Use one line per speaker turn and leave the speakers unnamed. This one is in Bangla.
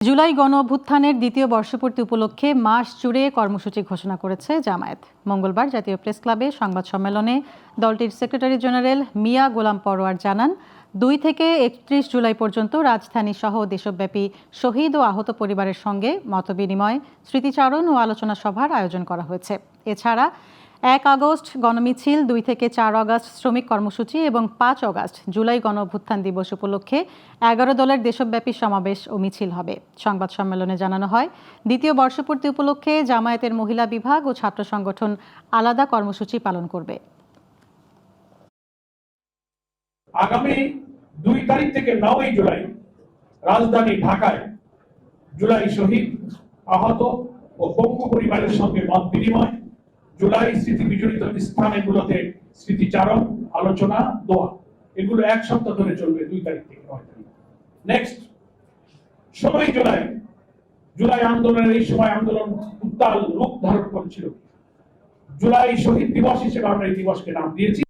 জুলাই গণ অভ্যুত্থানের দ্বিতীয় বর্ষপূর্তি উপলক্ষে মাস জুড়ে কর্মসূচি ঘোষণা করেছে জামায়াত। মঙ্গলবার জাতীয় প্রেস ক্লাবে সংবাদ সম্মেলনে দলটির সেক্রেটারি জেনারেল মিয়া গোলাম পরোয়ার জানান, 2 থেকে 31 জুলাই পর্যন্ত রাজধানী সহ দেশব্যাপী শহীদ ও আহত পরিবারের সঙ্গে মতবিনিময়, স্মৃতিচারণ ও আলোচনা সভার আয়োজন করা হয়েছে। এছাড়া 1 আগস্ট গণমিছিল, 2 থেকে 4 আগস্ট শ্রমিক কর্মসূচি এবং 5 আগস্ট জুলাই গণ অভ্যুত্থান দিবস উপলক্ষে 11 দলের দেশব্যাপী সমাবেশ ও মিছিল হবে। সংবাদ সম্মেলনে জানানো হয়, দ্বিতীয় বর্ষপূর্তি উপলক্ষে জামায়াতের মহিলা বিভাগ ও ছাত্র সংগঠন আলাদা কর্মসূচি পালন করবে।
আগামী 2 তারিখ থেকে 9 জুলাই রাজধানী ঢাকায় জুলাই শহীদ, আহত ও পঙ্গু পরিবারের সঙ্গে মত বিনিময়, জুলাই স্মৃতি বিজড়িত স্থানগুলোতে স্মৃতিচারণ, আলোচনা, দোয়া, এগুলো 1 সপ্তাহ ধরে চলবে 2 তারিখ থেকে 9 তারিখ। নেক্সট 16 জুলাই আন্দোলনের এই সময় আন্দোলন উত্তাল রূপ ধারণ করেছিল। জুলাই শহীদ দিবস হিসেবে আমরা এই দিবসকে নাম দিয়েছি।